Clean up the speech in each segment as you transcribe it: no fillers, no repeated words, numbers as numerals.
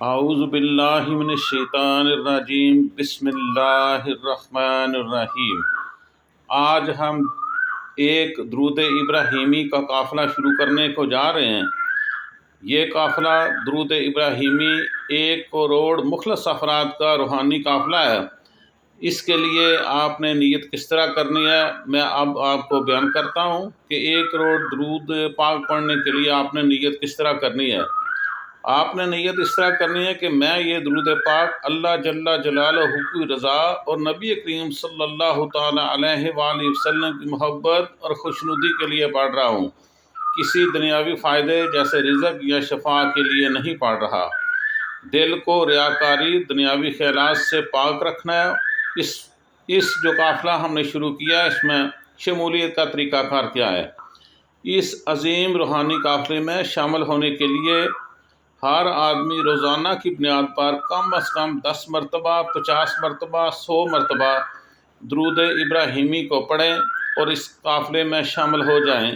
اعوذ باللہ من الشیطان الرجیم، بسم اللہ الرحمن الرحیم۔ آج ہم ایک درود ابراہیمی کا قافلہ شروع کرنے کو جا رہے ہیں۔ یہ قافلہ درود ابراہیمی 1 کروڑ مخلص افراد کا روحانی قافلہ ہے۔ اس کے لیے آپ نے نیت کس طرح کرنی ہے، میں اب آپ کو بیان کرتا ہوں کہ 1 کروڑ درود پاک پڑھنے کے لیے آپ نے نیت کس طرح کرنی ہے۔ آپ نے نیت اس طرح کرنی ہے کہ میں یہ درود پاک اللہ جل جلالہ کی رضا اور نبی کریم صلی اللہ تعالی علیہ وآلہ وسلم کی محبت اور خوشنودی کے لیے پڑھ رہا ہوں، کسی دنیاوی فائدے جیسے رزق یا شفا کے لیے نہیں پڑھ رہا۔ دل کو ریاکاری، دنیاوی خیالات سے پاک رکھنا ہے۔ اس جو قافلہ ہم نے شروع کیا ہے، اس میں شمولیت کا طریقہ کار کیا ہے۔ اس عظیم روحانی قافلے میں شامل ہونے کے لیے ہر آدمی روزانہ کی بنیاد پر کم از کم 10 مرتبہ، 50 مرتبہ، 100 مرتبہ درود ابراہیمی کو پڑھیں اور اس قافلے میں شامل ہو جائیں۔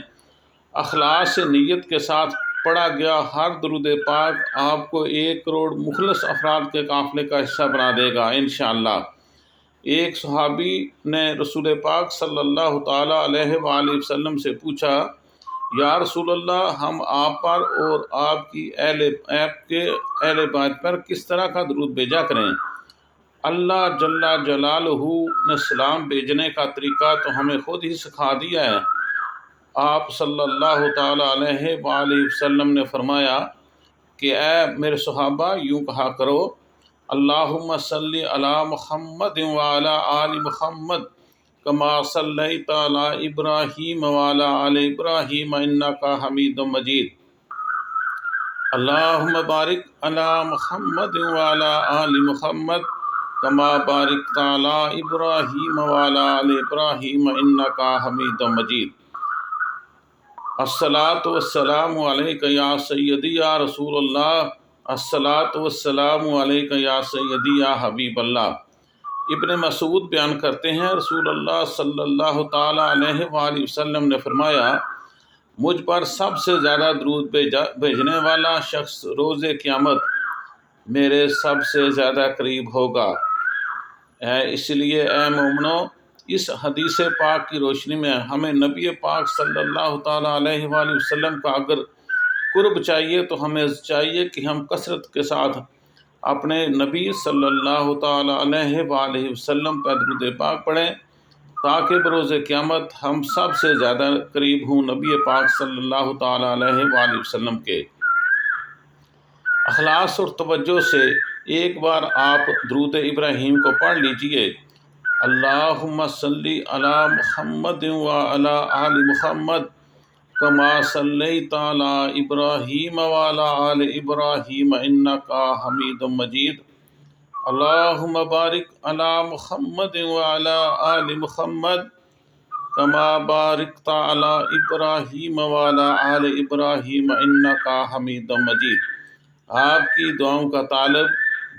اخلاص سے نیت کے ساتھ پڑھا گیا ہر درود پاک آپ کو 1 کروڑ مخلص افراد کے قافلے کا حصہ بنا دے گا انشاءاللہ۔ ایک صحابی نے رسول پاک صلی اللہ تعالی علیہ وآلہ وسلم سے پوچھا، یا رسول اللہ، ہم آپ پر اور آپ کے اہل بیت پر کس طرح کا درود بھیجا کریں؟ اللہ جل جلالہ نے سلام بھیجنے کا طریقہ تو ہمیں خود ہی سکھا دیا ہے۔ آپ صلی اللہ تعالی علیہ وآلہ وسلم نے فرمایا کہ اے میرے صحابہ، یوں کہا کرو، اللہم صلی علی محمد وعلی آل محمد کما صلیت علی ابراہیم وعلی آل ابراہیم انک حمید مجید۔ اللہم بارک علی محمد وعلی آل محمد کما بارکت علی ابراہیم وعلی آل ابراہیم انک حمید مجید۔ الصلاۃ والسلام علیک یا سیدی یا رسول اللہ، الصلاۃ والسلام علیک یا سیدی یا حبیب اللہ۔ ابن مسعود بیان کرتے ہیں، رسول اللہ صلی اللہ تعالی علیہ وآلہ وسلم نے فرمایا، مجھ پر سب سے زیادہ درود بھیجنے والا شخص روز قیامت میرے سب سے زیادہ قریب ہوگا۔ اس لیے اے مومنو، اس حدیث پاک کی روشنی میں ہمیں نبی پاک صلی اللہ تعالی علیہ وآلہ وسلم کا اگر قرب چاہیے تو ہمیں چاہیے کہ ہم کثرت کے ساتھ اپنے نبی صلی اللہ تعالی علیہ وآلہ وسلم پر درود پاک پڑھیں، تاکہ بروز قیامت ہم سب سے زیادہ قریب ہوں نبی پاک صلی اللہ تعالی علیہ وآلہ وسلم کے۔ اخلاص اور توجہ سے ایک بار آپ درود ابراہیم کو پڑھ لیجئے، اللہم صلی علی محمد وعلی آل محمد کما صلیت علی ابراہیم وعلی آل ابراہیم انک حمید مجید۔ اللہم بارک علی محمد وعلی آل محمد کما بارکت علی ابراہیم وعلی آل ابراہیم انک حمید مجید۔ آپ کی دعاؤں کا طالب،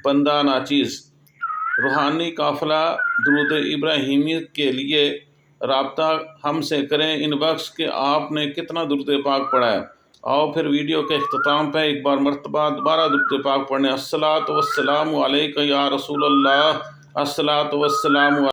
بندہ ناچیز۔ روحانی قافلہ درود ابراہیمی کے لیے رابطہ ہم سے کریں ان باکس کہ آپ نے کتنا درود پاک پڑھا ہے۔ آؤ پھر ویڈیو کے اختتام پہ ایک بار مرتبہ دوبارہ درود پاک پڑھنے، الصلاۃ والسلام علیک یا رسول اللہ، الصلاۃ والسلام